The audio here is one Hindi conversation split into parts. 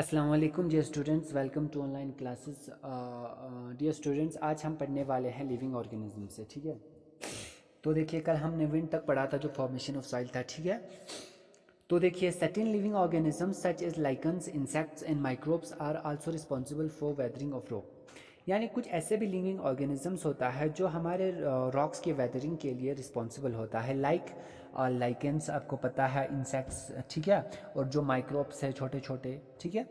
अस्सलाम वालेकुम dear students, welcome to online classes. Dear students, आज हम पढ़ने वाले हैं लिविंग ऑर्गेनिज्म से। ठीक है, तो देखिए कल हमने विंड तक पढ़ा था जो फॉर्मेशन ऑफ सॉइल था। ठीक है, तो देखिए certain living organisms such as lichens, insects and microbes are also responsible for weathering of rock. यानी कुछ ऐसे भी लिविंग ऑर्गेनिजम्स होता है जो हमारे रॉक्स के वेदरिंग के लिए रिस्पॉन्सिबल होता है। लाइकेंस आपको पता है, इंसेक्ट्स, ठीक है, और जो माइक्रोब्स है छोटे छोटे। ठीक है,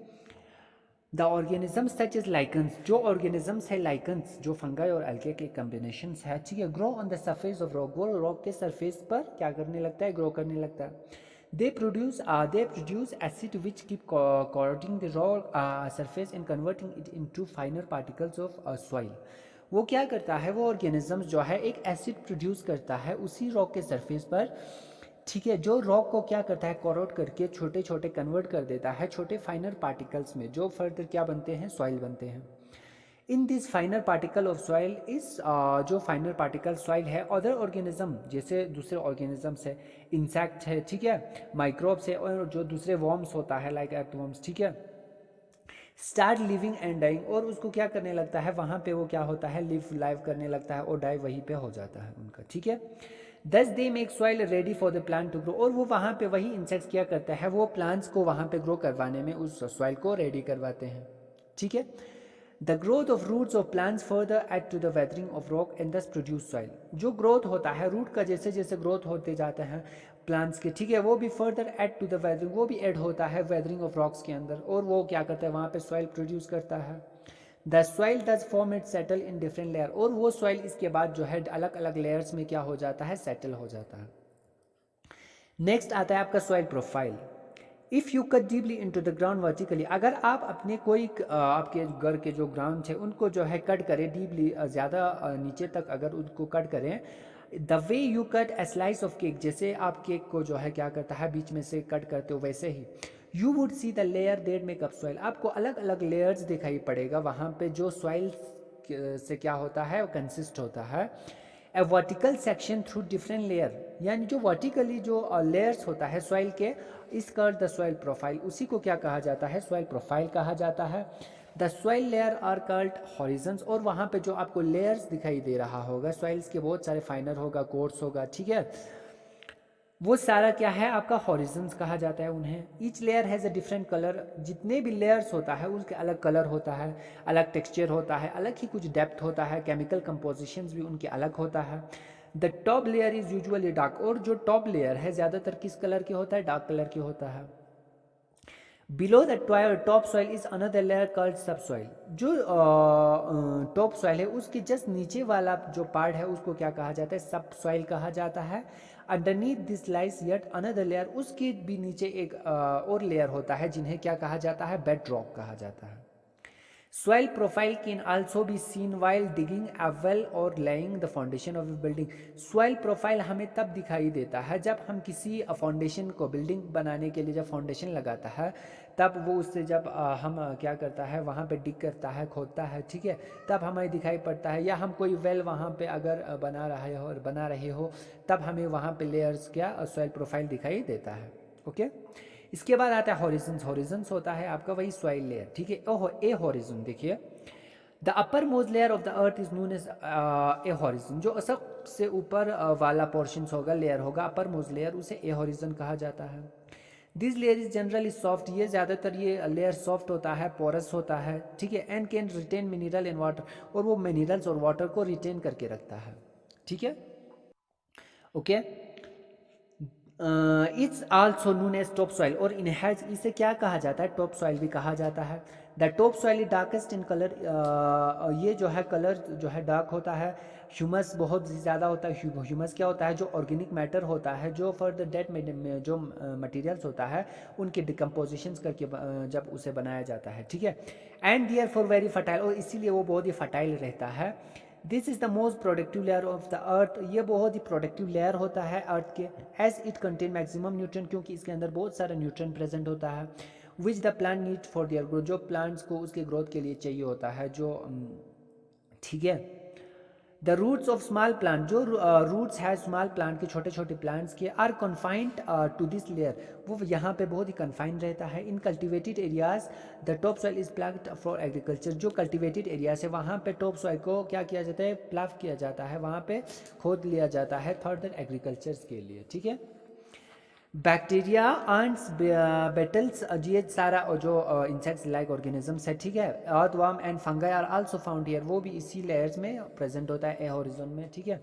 the organisms such is lichens, जो ऑर्गेनिजम्स है लाइकन्स जो फंगाई और अल्गे के कम्बिनेशन है। ठीक है, grow on the surface of rock, वो रॉक के सरफेस पर क्या करने लगता है, ग्रो करने लगता है। They produce acid which keep corroding the raw surface and converting it into finer particles of soil. वो क्या करता है, वो ऑर्गेनिजम्स जो है एक एसिड प्रोड्यूस करता है उसी रॉक के सरफेस पर। ठीक है, जो रॉक को क्या करता है, कोरोड करके छोटे छोटे कन्वर्ट कर देता है छोटे फाइनर पार्टिकल्स में, जो फर्दर क्या बनते हैं, सॉइल बनते हैं। In this फाइनर particle of soil इस जो फाइनर पार्टिकल सॉइल है, अदर ऑर्गेनिज्म जैसे दूसरे ऑर्गेनिजम्स है, इंसेक्ट है, ठीक है, माइक्रोब्स है, और जो दूसरे वॉर्म्स होता है लाइक एर्थवॉर्म्स, ठीक है, स्टार्ट लिविंग एंड डाइंग, और उसको क्या करने लगता है, वहाँ पे वो क्या होता है, लिव लाइव करने लगता है और डाई वहीं पे हो जाता है उनका। ठीक है, thus they make soil ready for the plant to grow, और वो वहाँ पे वही इंसेक्ट्स क्या करता है, वो प्लांट्स को वहाँ पे ग्रो करवाने में उस सॉइल को रेडी करवाते हैं। ठीक है, the growth of roots of plants further aid to the weathering of rock and thus produce soil, जो ग्रोथ होता है रूट का, जैसे जैसे ग्रोथ होते जाते हैं प्लांट्स के, ठीक है, वो भी further aid to the weathering, वो भी ऐड होता है वेदरिंग ऑफ रॉक्स के अंदर, और वो क्या करता है, वहाँ पे सॉइल प्रोड्यूस करता है। The soil does form it settle in different layer, और वो सॉइल इसके बाद जो है अलग अलग लेयर्स में क्या हो जाता है, सेटल हो जाता है। नेक्स्ट आता है आपका soil profile. If you cut deeply into the ground vertically, अगर आप अपने कोई आपके घर के जो ग्राउंड है उनको जो है कट करें डीपली, ज़्यादा नीचे तक अगर उनको कट करें, the way you cut A slice of cake, जैसे आप केक को जो है क्या करता है बीच में से कट करते हो, वैसे ही you would see the layer that make up soil, आपको अलग अलग लेयर्स दिखाई पड़ेगा वहाँ पे जो सॉइल से क्या होता है, वो कंसिस्ट होता है। A vertical section through different layer, यानी जो वर्टिकली जो लेयर्स होता है सॉइल के, इस कर द सॉइल प्रोफाइल, उसी को क्या कहा जाता है, सॉइल प्रोफाइल कहा जाता है। The soil layer are called horizons, और वहाँ पे जो आपको लेयर्स दिखाई दे रहा होगा सॉइल्स के, बहुत सारे फाइनर होगा, कोर्स होगा, ठीक है, वो सारा क्या है आपका हॉरिजन्स कहा जाता है उन्हें। Each layer has a different colour, जितने भी लेयर्स होता है उसके अलग कलर होता है, अलग टेक्सचर होता है, अलग ही कुछ डेप्थ होता है, केमिकल कंपोजिशंस भी उनके अलग होता है। The top layer is usually dark, और जो टॉप लेयर है ज़्यादातर किस कलर की होता है, डार्क कलर की होता है। Below the top soil is another layer called सब सॉइल, जो टॉप सॉइल है उसके जस्ट नीचे वाला जो पार्ट है उसको क्या कहा जाता है, सब सॉइल कहा जाता है। Underneath this lies yet another layer, उसके भी नीचे एक और लेयर होता है जिन्हें क्या कहा जाता है, बेड रॉक कहा जाता है। Soil profile can also be seen while digging a well or laying the foundation of a building. Soil profile हमें तब दिखाई देता है जब हम किसी फाउंडेशन को, बिल्डिंग बनाने के लिए जब फाउंडेशन लगाता है, तब वो उससे जब हम क्या करता है, वहाँ पे डिग करता है, खोदता है, ठीक है, तब हमें दिखाई पड़ता है। या हम कोई वेल वहाँ पे अगर बना रहे हो, तब हमें वहाँ पे लेयर्स क्या, सॉइल प्रोफाइल दिखाई देता है। ओके, इसके बाद आता है हॉरिजन्स। हॉरिजन्स होता है आपका वही सॉइल लेयर, ठीक है। ओहो, ए हॉरिजन देखिए, the upper most layer of the earth is known as A horizon, जो सबसे ऊपर वाला पोर्शन होगा, लेयर होगा, अपर मोस्ट लेयर, उसे ए हॉरिजन कहा जाता है। This layer is generally soft, ये ज़्यादातर ये लेयर सॉफ्ट होता है, पोरस होता है, ठीक है, and can retain mineral and water, और वो मिनरल्स और वाटर को रिटेन करके रखता है, ठीक है। Okay, it's also known as top soil, और इनहेज इसे क्या कहा जाता है, टॉप सॉइल भी कहा जाता है। The top soil is darkest in colour, ये जो है कलर जो है डार्क होता है। ह्यूमस बहुत ज़्यादा होता है। ह्यूमस क्या होता है, जो ऑर्गेनिक मैटर होता है, जो फॉर द डेट में जो मटेरियल्स होता है उनके डिकम्पोजिशंस करके जब उसे बनाया जाता है, ठीक है। And therefore very fertile, और इसीलिए वो बहुत ही फर्टाइल रहता है। This is the most productive layer of the earth, ये बहुत ही प्रोडक्टिव लेयर होता है अर्थ के। As it contain maximum nutrient, क्योंकि इसके अंदर बहुत सारा न्यूट्रन प्रेजेंट होता है। Which the plant need for their growth, जो प्लांट्स को उसके ग्रोथ के लिए चाहिए होता है, जो ठीक है। The roots of small plant, जो रूट्स है स्मॉल प्लांट के, छोटे छोटे प्लांट्स के, are confined to this layer, वो यहाँ पे बहुत ही कन्फाइंड रहता है। In cultivated areas the top soil is plugged for agriculture, जो कल्टिवेटेड एरियाज है वहाँ पे टॉप सॉइल को क्या किया जाता है, प्लग किया जाता है, वहाँ पे खोद लिया जाता है फर्दर एग्रीकल्चर के लिए, ठीक है। बैक्टीरिया, आंट्स, बेटल्स, ये सारा जो इंसेक्ट्स लाइक ऑर्गेनिजम्स है, ठीक है। Earthworm and fungi are also found here, वो भी इसी लेयर्स में प्रेजेंट होता है, ए हॉरिजॉन में, ठीक है।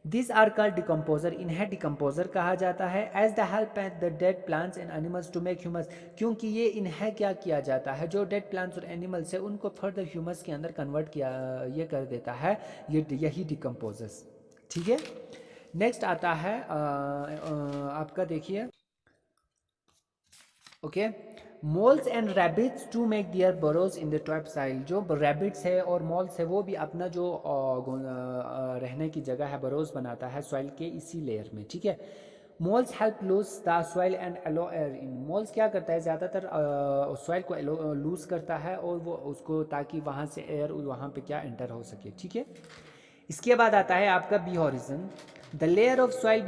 दिस आर कॉल्ड डिकम्पोजर, इन्हें डिकम्पोजर कहा जाता है। As the help at the dead plants and animals to make humus, क्योंकि ये इन्हें क्या किया जाता है, जो डेड प्लांट्स और एनिमल्स है उनको फर्दर ह्यूमस के अंदर कन्वर्ट किया, ये कर देता है, ये यही डिकम्पोजर्स, ठीक है। नेक्स्ट आता है आपका देखिए, okay, moles and rabbits to make their burrows in the top soil, जो रैबिट्स है और मॉल्स है वो भी अपना जो रहने की जगह है, बरोज बनाता है सॉइल के इसी लेयर में, ठीक है। Moles help loose the soil and allow air in, moles क्या करता है, ज़्यादातर सॉइल को लूज करता है और वो उसको, ताकि वहाँ से एयर वहाँ पे क्या एंटर हो सके, ठीक है। इसके बाद आता है आपका B horizon, the layer of soil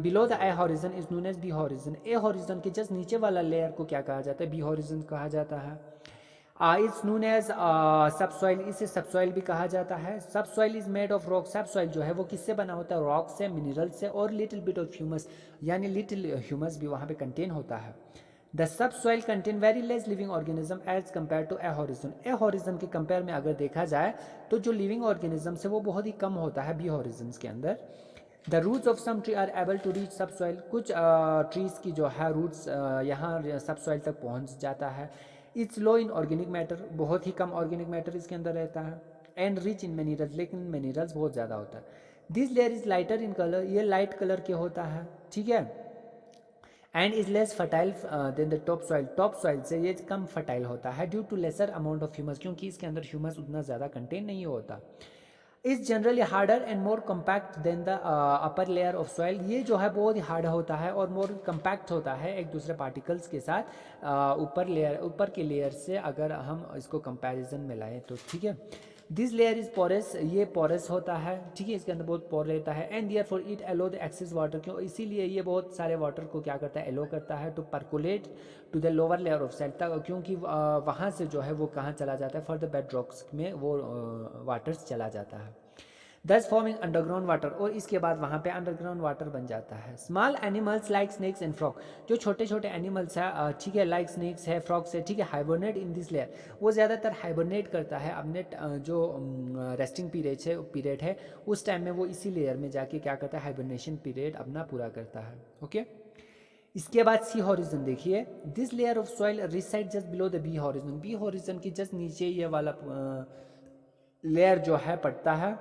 below the A horizon is known as B horizon, A horizon के जस्ट नीचे वाला लेयर को क्या कहा जाता है, बी हॉरिजन कहा जाता है। इट्स नोन एज सब सॉइल, इसे सब सॉइल भी कहा जाता है। सब soil is made of rock, सब सॉइल जो है वो किससे बना होता है, रॉक से, मिनरल से और लिटिल बिट ऑफ ह्यूमस, यानी लिटिल ह्यूमस भी वहाँ पे कंटेन होता है। The sub soil contain very less living organism as compare to A horizon, A horizon के कंपेयर में अगर देखा जाए तो जो लिविंग ऑर्गेनिजम्स है वो बहुत ही कम होता है बी हॉरिजन के अंदर। The roots of some tree are able to reach sub soil, कुछ ट्रीज की जो है रूट्स यहाँ सब सॉइल तक पहुँच जाता है। It's low in organic matter, बहुत ही कम ऑर्गेनिक मैटर इसके अंदर रहता है। एंड रिच इन मिनरल्स, लेकिन मिनरल्स बहुत ज़्यादा होता है। This layer is lighter in colour, ये लाइट कलर के होता है, ठीक है। And is less fertile than the top soil, top soil से ये कम फर्टाइल होता है due to lesser amount of humus, क्योंकि इसके अंदर ह्यूमस उतना ज़्यादा कंटेन नहीं होता। Is generally harder and more compact than the upper layer of soil, ये जो है बहुत ही हार्ड होता है और मोर कम्पैक्ट होता है एक दूसरे पार्टिकल्स के साथ, ऊपर के लेयर से अगर हम इसको कंपैरिजन में लाएं तो, ठीक है। दिस लेयर इज पोरस, ये पोरस होता है, ठीक है, इसके अंदर बहुत पोर रहता है। And therefore it allow the excess water, क्यों, इसीलिए ये बहुत सारे वाटर को क्या करता है, एलो करता है to percolate to the lower layer of soil, क्योंकि वहाँ से जो है वो कहाँ चला जाता है, फॉर द बेड रॉक्स में वो वाटर्स चला जाता है। दस फॉर्मिंग अंडरग्राउंड वाटर, और इसके बाद वहाँ पे अंडरग्राउंड वाटर बन जाता है। Small animals like snakes and frog, जो छोटे छोटे एनिमल्स है, ठीक है, लाइक स्नेक्स है, फ्रॉग्स है, ठीक है, हाइबरनेट इन दिस लेयर, वो ज़्यादातर हाइबरनेट करता है अपने जो रेस्टिंग पीरियड है उस टाइम में वो इसी लेयर में जाके क्या करता है, हाइबरनेशन पीरियड अपना पूरा करता है, ओके। इसके बाद सी हॉरिजन देखिए, this layer of soil reside just below the B horizon, B horizon की जस्ट नीचे ये वाला लेयर जो है पड़ता है।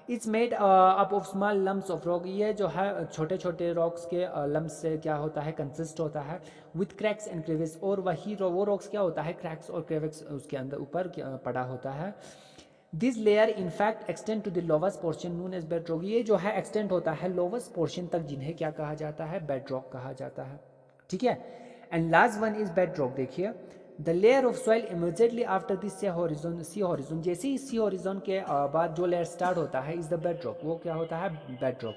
It's made up of small lumps of rock, ये जो है छोटे छोटे रॉक्स के लम्स से क्या होता है, कंसिस्ट होता है। विथ क्रैक्स एंड क्रेविस, और वही वो रॉक्स क्या होता है, क्रैक्स और क्रेविक्स उसके अंदर ऊपर पड़ा होता है। This layer in fact extend to the lowest portion known as bed rock, ये जो है एक्सटेंड होता है लोवेस्ट पोर्शन तक, जिन्हें क्या कहा जाता है, बेड रॉक कहा जाता है, ठीक है। And last one is bedrock, देखिए the layer of soil immediately after this C horizon, जैसे ही सी हॉरिजॉन के बाद जो लेयर स्टार्ट होता है इज द बेड रॉक, वो क्या होता है, bed rock.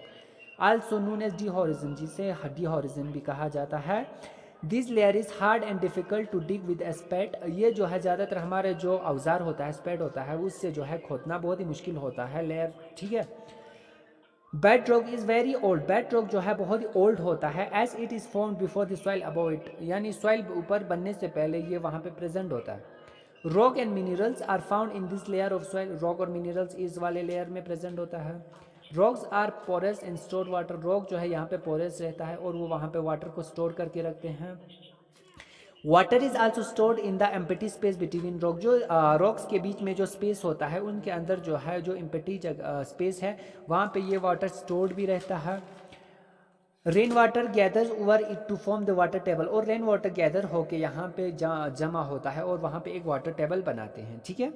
Also known as D horizon, जिसे डी हॉरिजन भी कहा जाता है। This layer is hard and difficult to dig with spade, ये जो है ज़्यादातर हमारे जो औजार होता है, स्पेड होता है, उससे जो है खोदना बहुत ही मुश्किल होता है लेयर, ठीक है। Bed rock is very old, bed rock जो है बहुत ही ओल्ड होता है, as it is form before the soil above it, यानी सॉइल ऊपर बनने से पहले ये वहाँ पे प्रेजेंट होता है। Rock and minerals are found in this layer of soil, rock और मिनरल्स इस वाले लेयर में प्रेजेंट होता है। Rocks are porous and store water, rock जो है यहाँ पे पोरस रहता है और वो वहाँ पे वाटर को स्टोर करके रखते हैं। Water is also stored in the empty space between rock, जो रॉक्स के बीच में जो स्पेस होता है उनके अंदर जो है जो एम्प्टी स्पेस है वहाँ पे ये वाटर स्टोर्ड भी रहता है। Rain water gathers over it to form the water table, और रेन वाटर गैदर होके यहाँ पे जमा होता है और वहाँ पे एक वाटर टेबल बनाते हैं, ठीक है।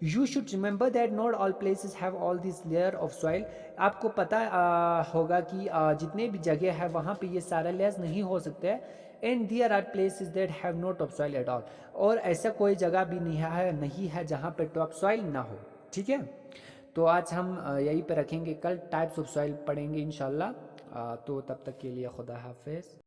You should remember that not all places have all this layer of soil, आपको पता होगा कि जितने भी जगह है वहाँ पे ये सारे लेयर्स नहीं हो सकते, and there are places that have no top soil at all, और ऐसा कोई जगह भी नहीं है जहाँ पे टॉप सॉइल ना हो, ठीक है। तो आज हम यहीं पे रखेंगे, कल टाइप्स ऑफ सॉइल पढ़ेंगे इंशाल्लाह। तो तब तक के लिए खुदा हाफिज़।